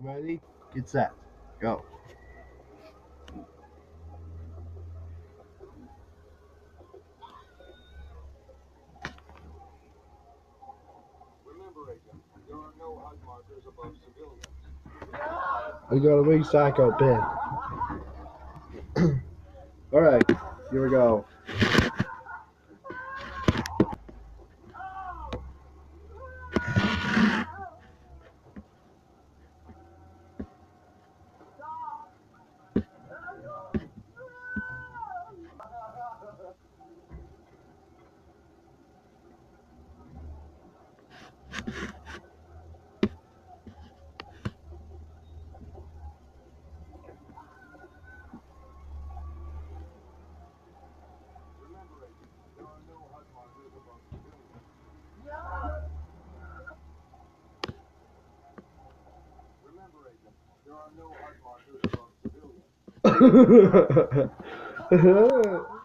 Ready? Get set. Go. Remember, Agent, there are no HUD markers above civilians. We got a big psycho pin. Alright, here we go. Remember, Agent, there are no HUD markers above civilians. Remember, Agent, there are no HUD markers above civilians.